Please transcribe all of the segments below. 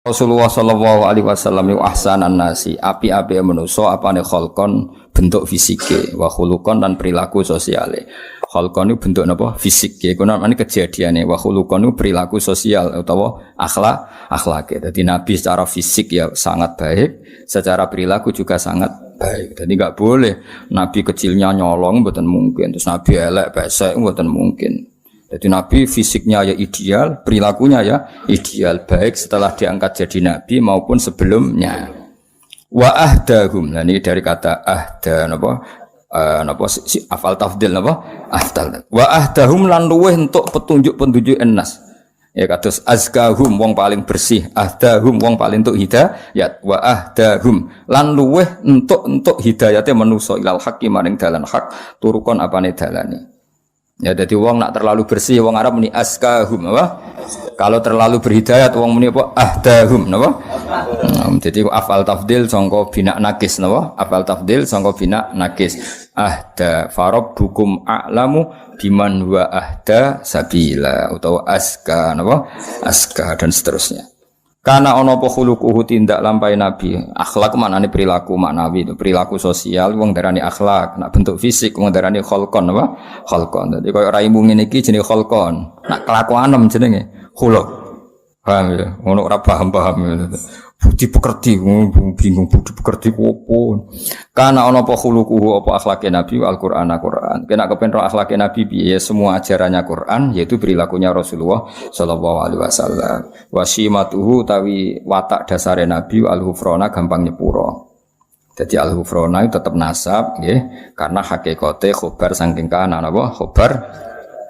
Rasulullah sallallahu alaihi wasallam yu ahsanan nasi, api-api manusa apane kholqon bentuk fisike, wa khuluqon dan perilaku sosiale. Kholqon itu bentuk napa? Fisik. Iku namane kejadiane, wa khuluqon itu perilaku sosial utawa akhlake. Jadi Nabi secara fisik ya sangat baik, secara perilaku juga sangat baik. Jadi enggak boleh Nabi kecilnya nyolong mboten mungkin, terus Nabi elek pesek mboten mungkin. Jadi Nabi fisiknya ya ideal, perilakunya ya ideal, baik setelah diangkat jadi Nabi maupun sebelumnya. Wa ahdahum, nah ini dari kata ahda, afal tafdil, afdal. Wa ahdahum lan luweh untuk petunjuk enas. Ya kados azkahum wong paling bersih, ahdahum wong paling untuk hidayat, wa ahdahum lan luweh untuk hidayate manusa ilal haqqi maring dalan hak, turukon apane dalane. Ya jadi wong nak terlalu bersih wong Arab muni askahum apa? Kalau terlalu berhidayat wong muni apa? Ahdahum napa? Jadi afal tafdil sangka bina nakis napa? Afal tafdil sangka bina nakis. Ahda farabbukum a'lamu biman huwa ahda sabila utawa aska napa? Aska dan seterusnya. Karena ono apa khuluquhu tindak lampai Nabi. Akhlak maknane perilaku maknawi itu, perilaku sosial wong darani akhlak, nak bentuk fisik wong darani kholqon apa? Kholqon. Dadi koyo raimu ngene iki jenenge kholqon. Nak kelakuanem jenenge khuluq. Paham ya? Ono ora paham-paham. Budi pekerti, bingung budi pekerti opo. Karena ono apa khuluquhu apa akhlake Nabi Al-Qur'an. Kena kepen ro akhlake Nabi piye semua ajarannya Quran yaitu perilakunya Rasulullah sallallahu alaihi wasallam. Wasimatuhu tawi watak dasare Nabi al-hufrona gampang nyepuro. Jadi al-hufrona itu tetap nasab nggih karena hakikate khobar saking kana napa khobar.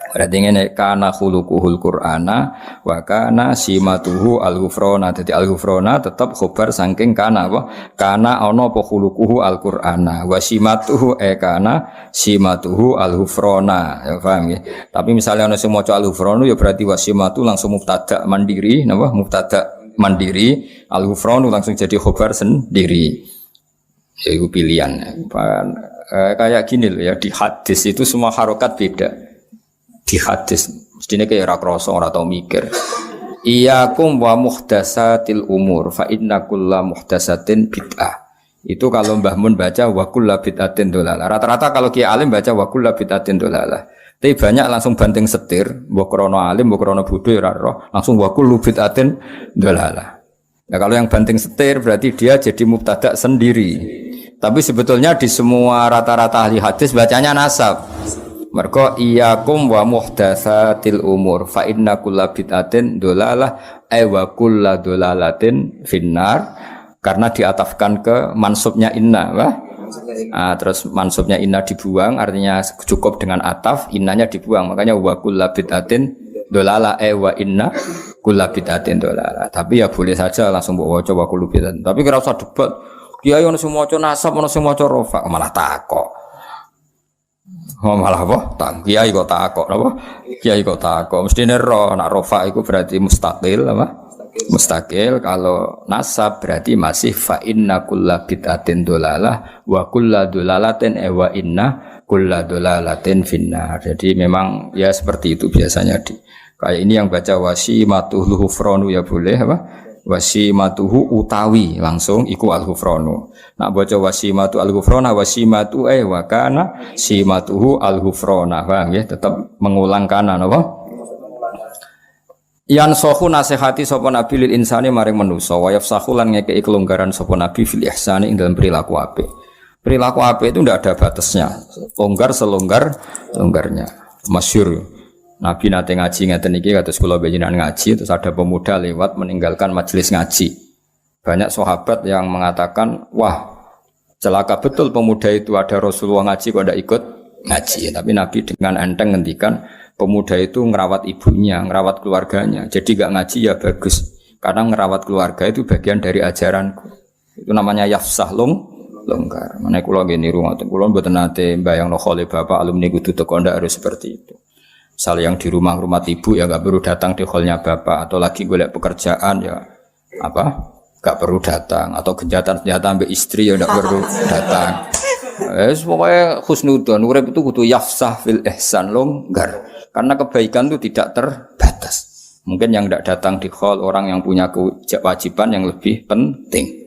Berarti ngene kana khuluquhul Qur'ana wa kana simatuhu al-ghufrana. Dadi al-ghufrana tetap khobar saking kana apa? Kana ana apa khuluquhu al-Qur'ana wa simatuhu kana simatuhu al-ghufrana. Ya paham ya? Tapi misalnya ana sing maca al-ghufranu ya berarti wasimatu langsung mubtada mandiri napa? Mubtada mandiri, al-ghufranu langsung jadi khobar sendiri. Ya itu pilihan. Kayak gini loh ya, di hadis itu semua harokat beda. Di hadis mestine kaya ora krasa ora tau mikir. Iyyakum wa muhdatsatil umur fa inna kulla muhdatsatin bid'ah. Itu kalau Mbah Mun baca wa kullu bid'atin dolalah. Rata-rata kalau Kiai Alim baca wa kullu bid'atin dolalah. Tapi banyak langsung banting setir, mbok krana alim, mbok krana bodho ora roh, langsung wa kullu bid'atin dolalah. Nah, kalau yang banting setir berarti dia jadi mubtada sendiri. Tapi sebetulnya di semua rata-rata ahli hadis bacanya nasab. Mergo iyyakum wa muhdatsatil umur fa inna kulla bid'atin dolalah wa kullu dolalatin finnar karena diatafkan ke mansubnya inna terus mansubnya inna dibuang artinya cukup dengan ataf innanya dibuang makanya wa kullu bid'atin dolalah wa inna kullu bid'atin dolalah tapi ya boleh saja langsung mbok waca wa kullu bid'atin tapi ora usah debat kiai ono sing maca nasab ono sing maca rafa malah takok. Oh malah apa? Kiai kok takok apa? Kiai kok takok. Mestine ro nak rofa iku berarti mustaqil apa? Mustaqil kalau nasab berarti masih fa inna kulla bid'atin dolalah wa kulla dolalatin wa inna kulla dolalatin finnar. Jadi memang ya seperti itu biasanya di kayak ini yang baca wasimatuhu hufranu ya boleh apa? Wasimatuhu utawi langsung iku al-hufranu. Nak baca wasimatu al-hufrana wasimatu wa kana simatuhu al-hufrana. Paham ya? Tetap mengulang kana napa? Yan sahu nasihati sapa nabi lil insani maring manusa wa yafsahu lan ngekeki kelonggaran sapa nabi fil ihsani ing dalam perilaku apik. Perilaku apik itu ndak ada batasnya. Longgar selonggar-longgarnya. Masyhur Nabi nate ngaji ngeten iki kados kula panjenengan ngaji terus ada pemuda lewat meninggalkan majelis ngaji. Banyak sahabat yang mengatakan, "Wah, celaka betul pemuda itu ada Rasulullah ngaji kok ndak ikut ngaji." Tapi Nabi dengan enteng ngendikan, pemuda itu ngerawat ibunya, ngerawat keluarganya. Jadi enggak ngaji ya bagus. Karena ngerawat keluarga itu bagian dari ajaranku. Itu namanya yafsah longgar. Mane kula nggih niru ngoten. Kula mboten nate mbayangno khole bapak alumni kudu teko ndak harus seperti itu. Misal yang di rumah ibu ya nggak perlu datang di hallnya bapak atau lagi golek pekerjaan ya apa nggak perlu datang atau senjata ambil istri ya nggak perlu datang. Pokoknya khusnudon urip itu kudu yafsah fil ihsan longgar karena kebaikan itu tidak terbatas. Mungkin yang tidak datang di hall orang yang punya kewajiban yang lebih penting.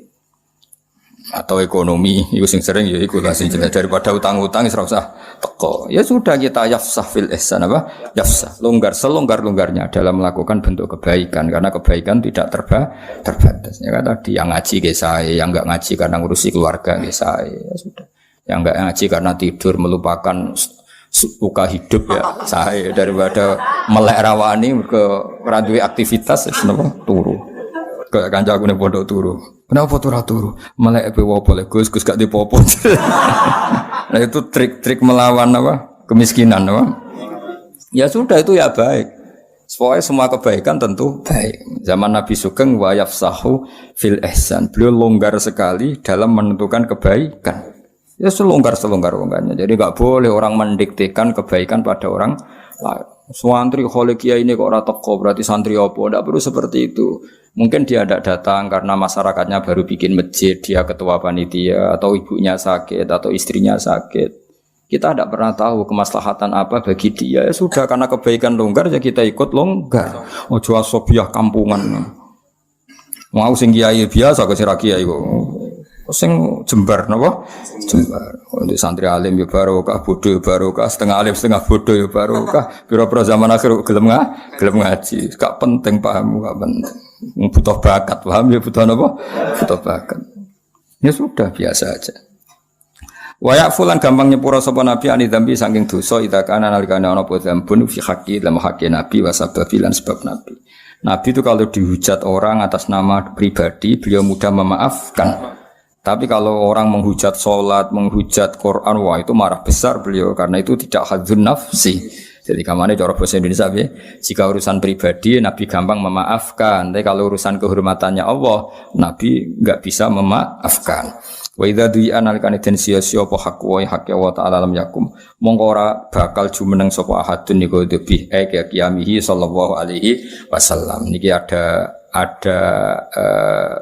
Atau ekonomi, itu sing sering ya iku lah sing jelas daripada utang-utang ora usah teko. Ya sudah kita yafsah fil ihsan apa? Yafsah, longgar selonggar-longgarnya dalam melakukan bentuk kebaikan karena kebaikan tidak terbatas. Ya kan tadi yang ngaji ge sae, yang enggak ngaji karena ngurusi keluarga ge sae. Ya sudah. Yang enggak ngaji karena tidur melupakan suka hidup ya sae daripada melek rawani mergo ora duwe aktivitas napa turu. Kayak kancaku ning pondok turu. Kenapa turu? Melek pe wopo le Gus gak dipopo. Nah itu trik-trik melawan apa? Kemiskinan apa? Ya sudah itu ya baik. Pokoknya semua kebaikan tentu baik. Zaman Nabi Sugeng wa yafsahu fil ihsan. Beliau longgar sekali dalam menentukan kebaikan. Ya selonggar-longgarnya. Jadi enggak boleh orang mendiktekan kebaikan pada orang lain. Santri khole kiai ini kok ora teko berarti santri opo? Enggak perlu seperti itu. Mungkin dia tidak datang karena masyarakatnya baru bikin masjid, dia ketua panitia atau ibunya sakit atau istrinya sakit. Kita tidak pernah tahu kemaslahatan apa bagi dia. Ya sudah karena kebaikan longgar ya kita ikut longgar. Ojo asobiah kampungan. Mau sing kiai biasa kok sira kiai kok. Sing jembar napa? Jembar. Untuk santri alim ya barokah, bodoh ya barokah, setengah alim setengah bodoh ya barokah. Pira-pira zaman akhir gelem ngaji. Gak penting paham, gak penting. Butuh bakat, paham ya butuh napa? Butuh bakat. Ya sudah biasa aja. Wayak fulan gampang nyepura sapa nabi ani dzambi saking dosa ida kana nalikane ana apa dzambun fi haqqi lam haqqi nabi wa sababilan sebab nabi. Nabi itu kalau dihujat orang atas nama pribadi beliau mudah memaafkan. Tapi kalau orang menghujat sholat, menghujat Quran, wah itu marah besar beliau karena itu tidak hadzun nafsi. Jadi kamane cara bahasa Indonesia ya, jika urusan pribadi Nabi gampang memaafkan, tapi kalau urusan kehormatannya Allah, Nabi enggak bisa memaafkan. Wa idza du'a nalikane den sia-sia apa hak wa hak wa ta'ala lam yakum. Mongko ora bakal jumeneng sapa ahadun niku debi qiyamihi sallallahu alaihi wasallam. Niki ada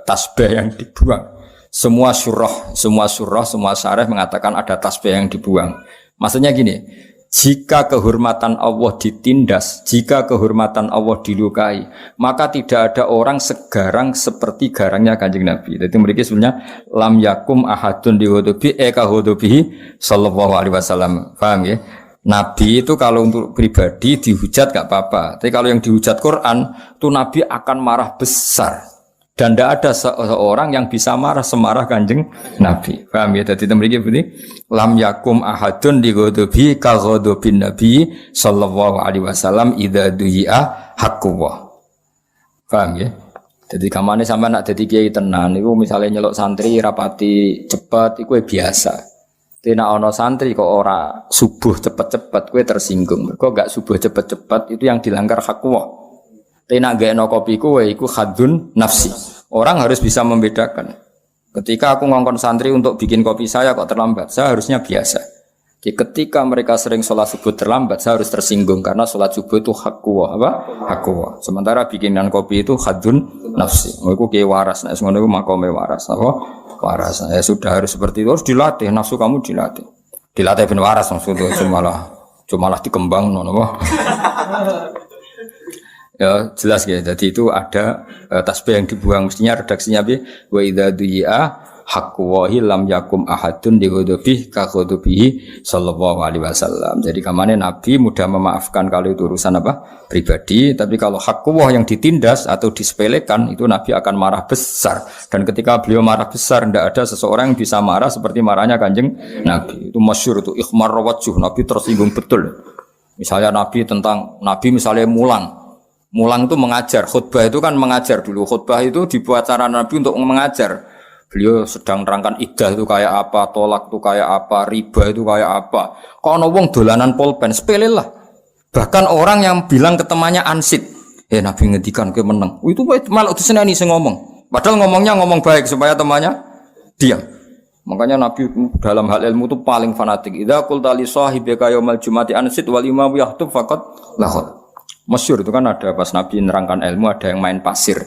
tasbih yang dibuang. Semua syarah mengatakan ada tasbih yang dibuang. Maksudnya gini, jika kehormatan Allah ditindas, jika kehormatan Allah dilukai, maka tidak ada orang segarang seperti garangnya Kanjeng Nabi. Jadi mereka sebenarnya lam yakum ahadun dihudubi hudubihi sallallahu alaihi wasallam. Paham ya? Nabi itu kalau untuk pribadi dihujat gak apa-apa. Tapi kalau yang dihujat Quran, itu Nabi akan marah besar. Dan tidak ada seorang yang bisa marah semarah Kanjeng Nabi. Paham ya? Jadi mereka begini, lam yakum ahadun di ghadabi ka ghadabin Nabi sallallahu alaihi wasallam idza du'a haqqullah. Paham ya? Jadi kamane sampean nak dadi kiai tenan niku misale nyeluk santri rapati cepet iku biasa. Tapi nek ana santri kok ora subuh cepet-cepet kowe tersinggung. Mergo gak subuh cepet-cepet itu yang dilanggar haqqullah. Tenak gaeno kopiku iku khadun nafsi. Orang harus bisa membedakan. Ketika aku ngongkon santri untuk bikin kopi saya kok terlambat, saya harusnya biasa. Jadi ketika mereka sering sholat subuh terlambat, saya harus tersinggung karena sholat subuh itu hakwa, apa? Hakwa. Sementara bikinan kopi itu khadun nafsi. Iku ki waras, nek ngono iku makome waras, apa? Waras. Ya sudah harus seperti itu, harus dilatih, nafsu kamu dilatih. Dilatih ben waras maksudnya cuma dikembang ngono apa? Ya jelas ya. Jadi itu ada tasbih yang dibuang mestinya redaksinya bi wa idza du'a haqqu lam yakum ahadun di ghadabi ka ghadabihi sallallahu alaihi wasallam. Jadi kamane Nabi mudah memaafkan kalau itu urusan apa? Pribadi, tapi kalau haqqu yang ditindas atau disepelekan itu Nabi akan marah besar. Dan ketika beliau marah besar tidak ada seseorang yang bisa marah seperti marahnya Kanjeng Nabi. Itu masyhur itu ikhmar wajh, Nabi tersinggung betul. Misalnya Nabi misalnya Mulang itu mengajar, khutbah itu kan mengajar dulu. Khutbah itu dibuat cara Nabi untuk mengajar. Beliau sedang nerangkan iddah itu kayak apa, tolak itu kayak apa, riba itu kayak apa. Kalau wong dolanan pulpen, sepele lah. Bahkan orang yang bilang ke temannya ansit, Nabi ngedikan ke menang. Itu malah diseneni sing ngomong. Padahal ngomongnya ngomong baik supaya temannya diam. Makanya Nabi dalam hal ilmu itu paling fanatik. Idza qulta li sahibika yaumal jumati ansit wal imam yahtub faqad lahad. Masyhur itu kan ada pas Nabi nerangkan ilmu ada yang main pasir.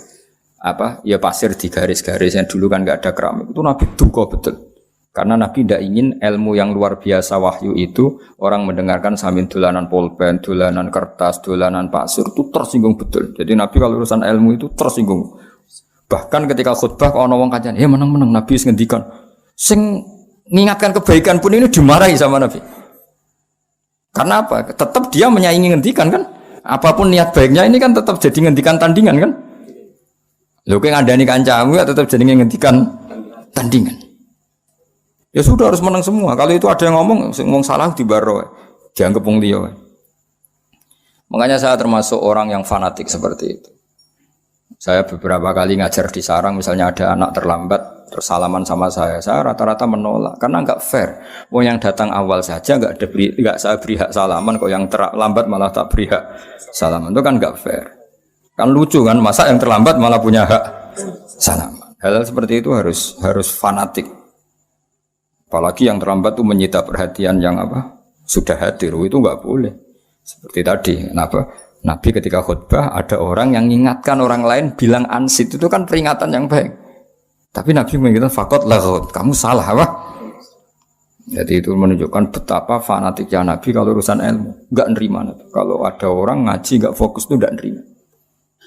Pasir di garis-garis yang dulu kan enggak ada keramik. Itu Nabi duka betul. Karena Nabi tidak ingin ilmu yang luar biasa wahyu itu orang mendengarkan sambil dolanan pulpen, dolanan kertas, dolanan pasir itu tersinggung betul. Jadi Nabi kalau urusan ilmu itu tersinggung. Bahkan ketika khutbah kalau wong kajian, ya menang-menang Nabi ngendikan, sing mengingatkan kebaikan pun ini dimarahi sama Nabi. Karena apa? Tetap dia menyaingi ngendikan kan? Apapun niat baiknya ini kan tetap jadi ngendikan tandingan kan? Lho kowe ngandani kancamu ya tetap jadi ngendikan tandingan. Ya sudah harus menang semua. Kalau itu ada yang ngomong salah dibaro, dianggap wong liya. Makanya saya termasuk orang yang fanatik seperti itu. Saya beberapa kali ngajar di sarang, misalnya ada anak terlambat terus salaman sama saya rata-rata menolak karena enggak fair. Wong yang datang awal saja enggak saya beri hak salaman, kok yang terlambat malah tak beri hak salaman, itu kan enggak fair. Kan lucu kan, masa yang terlambat malah punya hak salaman. Hal seperti itu harus fanatik. Apalagi yang terlambat itu menyita perhatian yang sudah hadir, itu enggak boleh. Seperti tadi, kenapa? Nabi ketika khutbah ada orang yang mengingatkan orang lain bilang ansit, itu kan peringatan yang baik. Tapi Nabi mengatakan fakot laghut, kamu salah apa? Jadi itu menunjukkan betapa fanatiknya Nabi kalau urusan ilmu, enggak nerima. Kalau ada orang ngaji enggak fokus itu enggak nerima.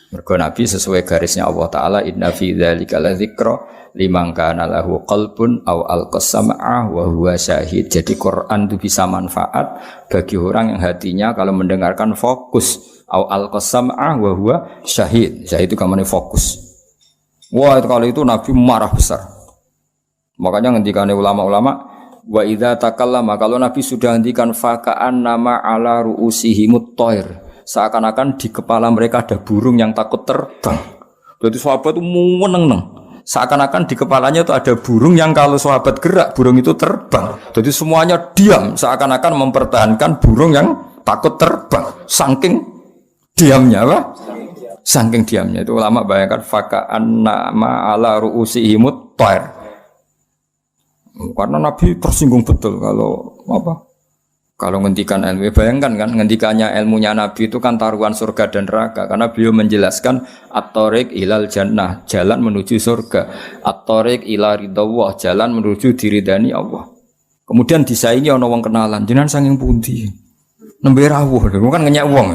Mergo Nabi sesuai garisnya Allah Taala, inna fi dzalika ladzikra liman kana lahu qalbun aw alqasam'a wa huwa syahid. Jadi Quran itu bisa manfaat bagi orang yang hatinya kalau mendengarkan fokus, aw alqasam'a wa huwa syahid. Syahid itu kamane fokus. Wah, itu kali itu Nabi marah besar. Makanya ngendikane ulama-ulama, wa idza takallama, kalau Nabi sudah ngendikan faka'an nama ala ru'usihimut thair, seakan-akan di kepala mereka ada burung yang takut terbang. Jadi sahabat itu meneng-neng. Seakan-akan di kepalanya itu ada burung yang kalau sahabat gerak, burung itu terbang. Jadi semuanya diam, seakan-akan mempertahankan burung yang takut terbang. Saking diamnya, apa? Saking diamnya itu ulama bayangkan faka'an nama ala ru'usihimut thair. Karena Nabi tersinggung betul kalau ngendikan ilmu. Bayangkan kan ngendikannya ilmunya Nabi itu kan taruhan surga dan neraka, karena beliau menjelaskan at-thariq ilal jannah, jalan menuju surga, at-thariq ila ridawah, jalan menuju diridani Allah. Kemudian disaingi ana wong kenalan, jenengan saking pundi? Nembe rawuh, kan ngenyak wong.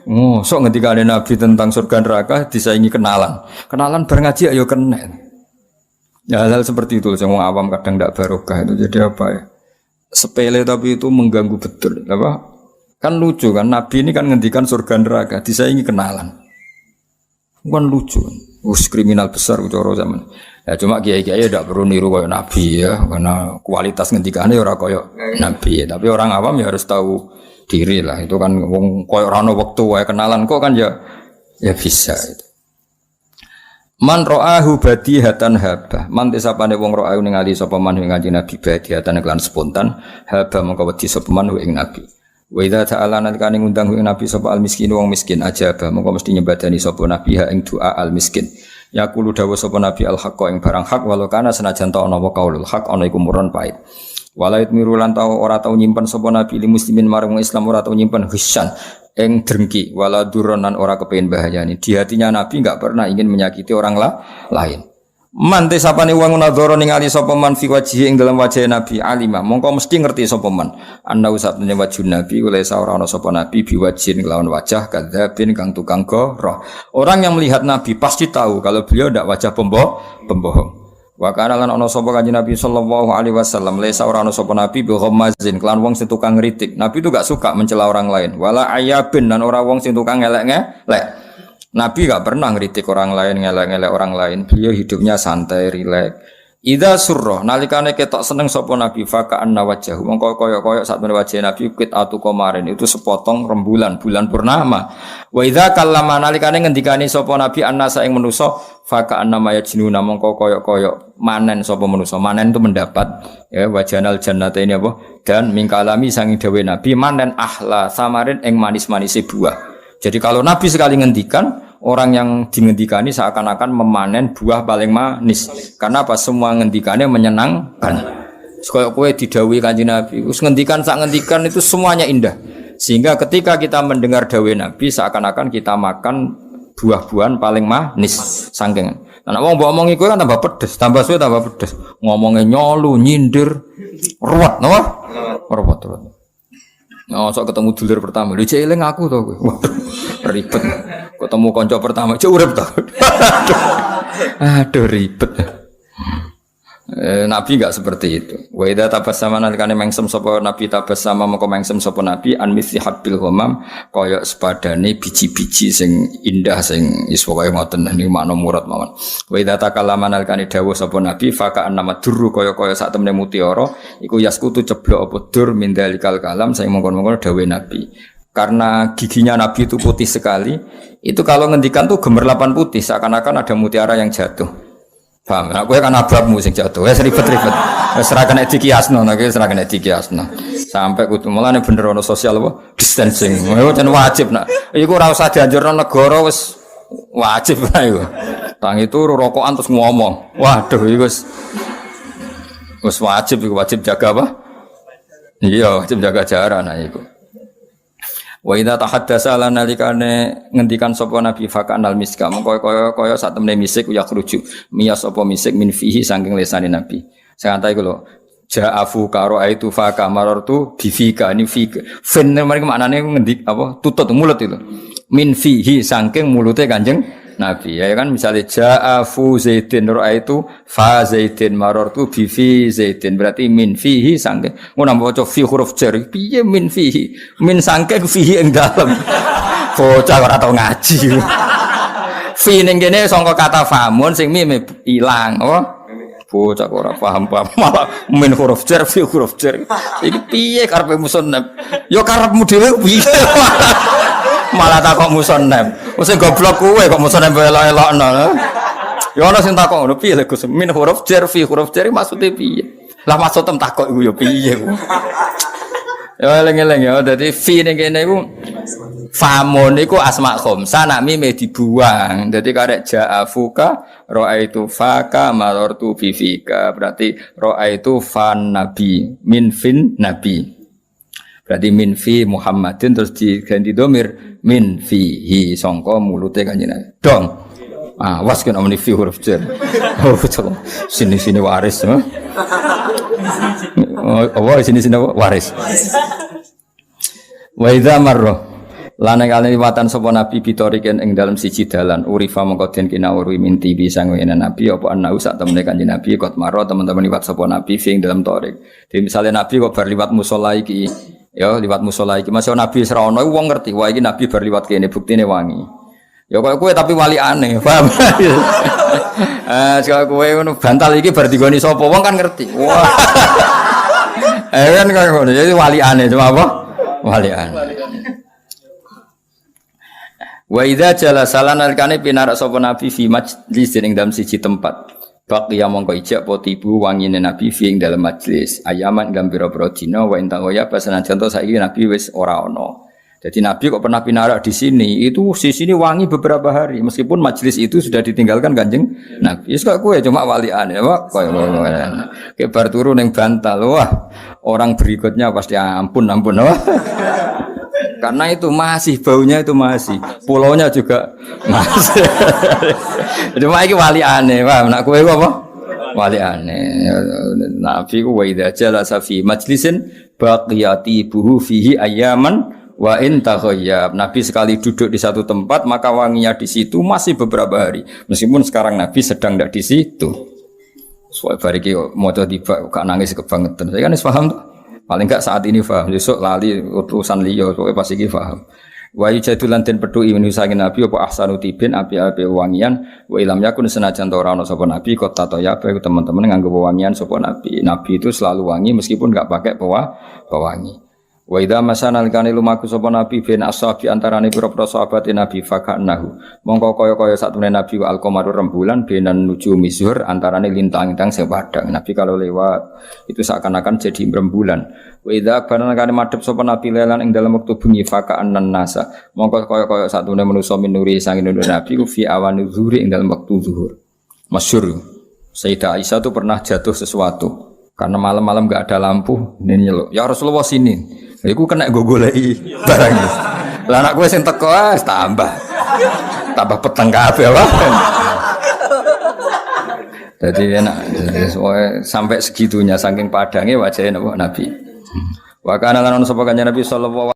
Oh, sok ngendikane Nabi tentang surga neraka disaingi kenalan. Kenalan bareng ngaji ayo kena. Ya hal seperti itu yang awam kadang tidak barokah itu. Jadi apa ya? Sepele tapi itu mengganggu betul. Apa? Kan lucu kan, Nabi ini kan ngendikan surga neraka disaingi kenalan. Kan lucu. Kriminal besar cara zaman. Ya cuma kiai-kiai tidak perlu niru kayak Nabi ya, karena kualitas ngendikane ora kayak Nabi. Tapi orang awam ya harus tahu diri lah. Itu kan wong koyo ora ono wektu wae kenalan kok kan ya bisa itu. Man ra'ahu badihatan haba. Man desapane wong ra'ahu ningali sapa man ing Kanjeng Nabi badihatan kelan spontan haba mongko wedi sapa man ing Nabi. Wa idza ta'ala nalikane ngundang ing Nabi sapa al miskin wong miskin ajaba mongko mesti nyembadani sapa Nabi ha ing doa al miskin. Yaqulu dawu sapa Nabi al haqqa ing barang hak walau kana senajan ta ana qaulul haq ana iku murun pait. Walait mirulan tau ora tau nyimpen sapa Nabi li muslimin marang Islam ora tau nyimpen hisyan ing drengki wala duronan ora kepengin bahayani. Di hatinya Nabi enggak pernah ingin menyakiti orang lain. Man te sapane wong nadzara ningali sapa man fi wajhi ing dalam wajah Nabi alima mongko mesti ngerti sapa man ana usapne wajah Nabi oleh ora ana sapa Nabi biwajhin kelawan wajah kadzabin kang tukang goroh. Orang yang melihat Nabi pasti tahu kalau beliau ndak wajah pembohong. Wa kana lan ana sapa Kanjeng Nabi sallallahu alaihi wasallam lesa ora ana sapa Nabi bi ghammazin kelan wong sing tukang ngritik. Nabi itu gak suka mencela orang lain. Wala ayabin lan ora wong sing tukang ngelek-ngelek. Nabi gak pernah ngritik orang lain, ngelek-ngelek orang lain. Beliau hidupnya santai, rileks. Idza surra nalikane ketok seneng sapa Nabi faka anna wajhahu mongko kaya-kaya satune wajah Nabi qit'atu qamarin itu sepotong rembulan bulan purnama. Wa idza kallama nalikane ngendikane sapa Nabi annasa ing manusa faka anna yajnuna mongko kaya-kaya manen sapa manusa. Manen itu mendapat ya wajanal jannata ini apa dan mingkalami sanging dawuh Nabi manen ahla samarin ing manis-manise buah. Jadi kalau Nabi sekali ngendikan, orang yang dingendikani seakan-akan memanen buah paling manis. Karena apa? Semua ngendikannya menyenangkan. Kayak kowe didhawuhi Kanjeng Nabi, wis ngendikan sak ngendikan itu semuanya indah. Sehingga ketika kita mendengar dawuh Nabi seakan-akan kita makan buah-buahan paling manis saking. Nek wong mbok omongi kowe kan tambah pedes, tambah suwe tambah pedes. Ngomongnya nyolu, nyindir, ruwet, napa? Ruwet. Oh, sok ketemu dulur pertama. Lho cek eling aku to kowe. Waduh, ribet. Ketemu kanca pertama, cek urip to. Aduh ribet. Nabi enggak seperti itu. Wa idza tabassama nalikane mengsem sapa nabi tabassama moko mengsem sapa nabi an mithli habbil ghamam kaya sepadane biji-biji sing indah sing wis pokoke ngoten niku makna murad mawon. Wa idza takallama nalikane dawuh sapa nabi faka annama durru kaya sak temene mutiara iku yaskutu ceblok apa dur min dalikal kalam sing mongkon-mongkon dawuh nabi. Karena giginya nabi itu putih sekali, itu kalau ngendikan tuh gemerlapan putih seakan-akan ada mutiara yang jatuh. Paham? Aku kan ababmu sing jatuh. Wis ribet-ribet. Wis ora kena dikiasno, nek wis ora kena dikiasno. Sampai kudu mulane bener ono sosial apa? Distancing. Iku jan wajib nak. Iku ora usah dianjurno negara wis wajib lah iku. Tangi turu rokokan terus ngomong. Waduh iku wis wajib jaga apa? Iya, wajib jaga jarak nah iku. Wa idza tahaddasa lan nalikane ngendikan sapa nabi fakanal miska mengko kaya sak temene misik ya khruju miyas apa misik min fihi saking lesane nabi santai iku lho ja'afu karo aitu fa kamartu bifika ini fika fen mari maknane ngendik apa tutut mulut itu min fihi saking mulute Kanjeng Nabi ya kan misalnya ja'afu zaidin ra'aitu fa zaidin marartu bi fi zaidin berarti min fihi saking ngono maca fi huruf jar piye min fihi min saking fihi ing dalem bocah ora tau ngaji fi ning kene sangka kata famun sing mime ilang oh bocah ora paham malah min huruf jar fi huruf jar iki piye karepe musannaf ya karepmu dhewe piye malah takok musannaf. Wis goblok kowe kok musannaf elok-elokno. Ya ana sing takok ngono piye lho Gus min huruf jar fi huruf jar maksude piye? Lah maksud tem takok iku ya piye ku. Ya eling-eling ya dadi fi ning kene iku famun iku asma khamsa nak mime dibuang. Dadi karek ja'afuka ra'aitu faka marartu bi fika berarti ra'aitu fan nabi min fin nabi. Berarti min fi Muhammadin terus diganti domir min fihi sangka mulute Kanjeng dong. Ah, was kan omni fi huruf jar. Oh, betul. Sini waris. Oh, sini waris. Wa idza marra lan kali liwatan sapa nabi bitoriken ing dalam siji dalan urifa mongko den kinawuri minti bisa ngene nabi apa ana sak temene Kanjeng Nabi kot marra teman-teman liwat sapa nabi fi ing dalam torik. Jadi misalnya nabi kok bar liwat musala iki ya liwat musala iki masih nabi serono wong ngerti wah iki nabi bar liwat kene buktine wangi ya koyo kowe tapi wali aneh paham sekali kowe ngono bantal iki bar digoni sapa wong kan ngerti wah kan koyo ngono jadi wali aneh cuma apa wali aneh wa idza jalasa lan alkane pinarak sapa nabi fi majlis ing dalam siji tempat baqiya mongko ijak potibu wangine nabi fi ing dalam majlis ayaman gambira-pira dina wa intahoya pasanan contoh saiki nabi wis ora ana. Jadi nabi kok pernah pinarak di sini itu di sini wangi beberapa hari meskipun majlis itu sudah ditinggalkan Kanjeng Nabi. Wis kok kowe cuma walian ya Pak koyo kayak bar turu ning bantal wah orang berikutnya pasti ampun wah. Karena itu masih baunya itu masih pulaunya juga masih. Cuma iki wali aneh, paham? Nak kowe apa? Wali aneh. Nabi ku wa idza jalasa fi majlisin baqiyati buhu fihi ayaman wa in taghayyab. Nabi sekali duduk di satu tempat maka wanginya di situ masih beberapa hari. Meskipun sekarang Nabi sedang tidak di situ. Soal bariki maca tiba gak nangis kebangetan. Saya kan wis paham tuh. Paling enggak saat ini paham, besok lali utusan liya pokoke pas iki paham. Wa yajadulan den pedhuki menusange nabi apa ahsanu tibin api-api wangian wa ilam yakun senajan ora ana sapa nabi kok tatoya bae teman-teman nganggo wangian sapa nabi. Nabi itu selalu wangi meskipun enggak pakai pewangi. Wa idza masanal kane lumaku sapa nabi bin ashabi antarane pira-pira sahabate nabi fakanahu. Mongko kaya-kaya satemene nabi wa alqamaru rembulan benan nuju mizhur antarane lintang-lintang sing padang. Nabi kalau lewat itu seakan-akan jadi rembulan. Wa idza banan kane madhep sapa nabi lelan ing dalam wektu bengi faka'annan nasa. Mongko kaya-kaya satemene manusa minuri sangin nabi ku fi awani zuhri ing dalam wektu zuhur. Masyhur Sayyidah Aisyah itu pernah jatuh sesuatu karena malam-malam enggak ada lampu ini nyeluk. Ya Rasulullah sini. Iku kena go goleki barang iki. Lah anak kowe sing teko tambah peteng kabeh wae. Jadi enak sampai segitunya saking padangnya wajahnya Nabi. Wa kana lan sapa kanjeng Nabi sallallahu